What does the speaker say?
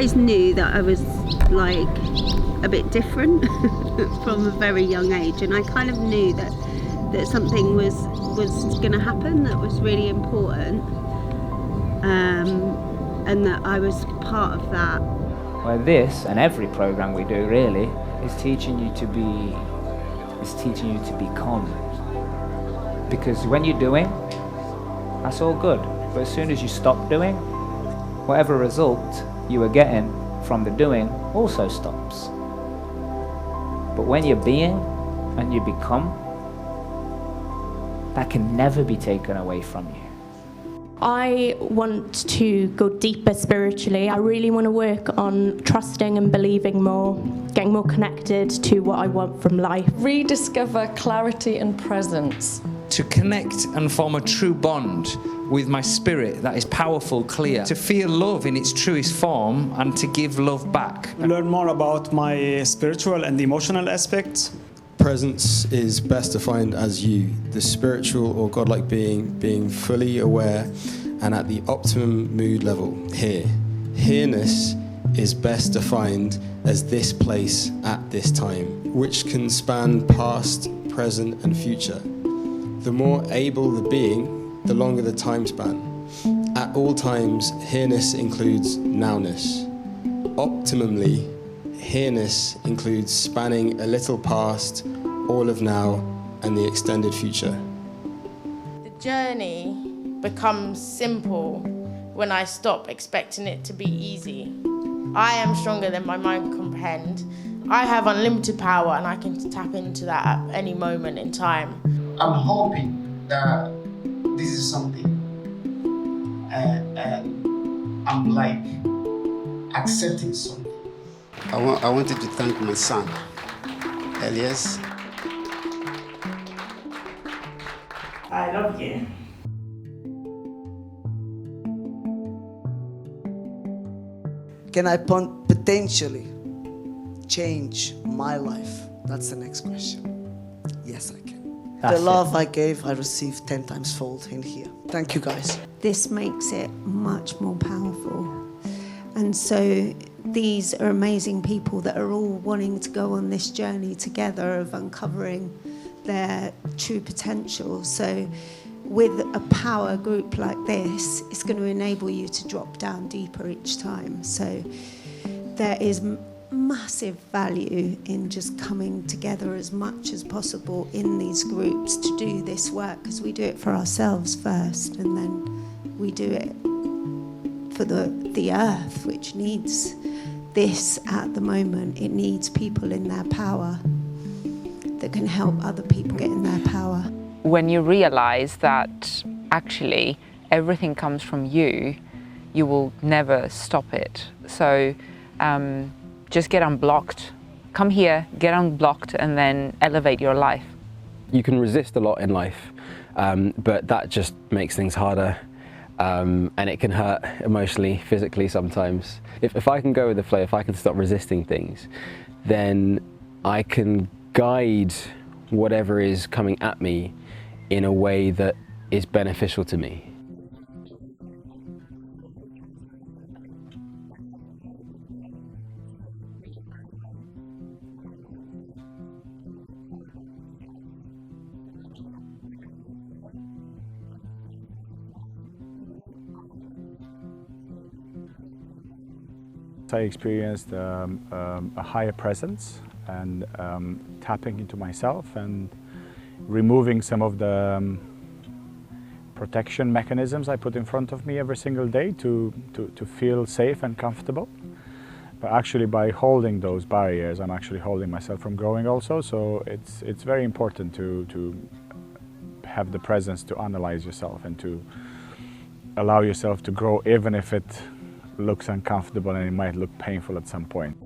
always knew that I was like a bit different from a very young age, and I kind of knew that something was going to happen that was really important, and that I was part of that. Well, this and every program we do really is teaching you to become. Because when you're doing, that's all good. But as soon as you stop doing, whatever result you were getting from the doing also stops. But when you're being and you become, that can never be taken away from you. I want to go deeper spiritually. I really want to work on trusting and believing more, getting more connected to what I want from life. Rediscover clarity and presence. To connect and form a true bond with my spirit that is powerful, clear. To feel love in its truest form and to give love back. Learn more about my spiritual and emotional aspects. Presence is best defined as you, the spiritual or godlike being fully aware and at the optimum mood level, here. Here-ness is best defined as this place at this time, which can span past, present and future. The more able the being, the longer the time span. At all times, here-ness includes nowness. Optimally, here-ness includes spanning a little past, all of now, and the extended future. The journey becomes simple when I stop expecting it to be easy. I am stronger than my mind can comprehend. I have unlimited power and I can tap into that at any moment in time. I'm hoping that this is something and I'm like accepting something. I wanted to thank my son, Elias. I love you. Can I potentially change my life? That's the next question. Yes, I can. The love I gave, I received 10 times fold in here. Thank you, guys. This makes it much more powerful. And so these are amazing people that are all wanting to go on this journey together of uncovering their true potential. So with a power group like this, it's going to enable you to drop down deeper each time. So there is massive value in just coming together as much as possible in these groups to do this work, because we do it for ourselves first, and then we do it for the earth, which needs this at the moment. It needs people in their power that can help other people get in their power. When you realize that actually everything comes from you, you will never stop it. So just get unblocked. Come here, get unblocked, and then elevate your life. You can resist a lot in life, but that just makes things harder. And it can hurt emotionally, physically sometimes. If I can go with the flow, if I can stop resisting things, then I can guide whatever is coming at me in a way that is beneficial to me. I experienced a higher presence and tapping into myself and removing some of the protection mechanisms I put in front of me every single day to feel safe and comfortable. But actually by holding those barriers, I'm actually holding myself from growing also. So it's very important to have the presence to analyze yourself and to allow yourself to grow, even if it looks uncomfortable and it might look painful at some point.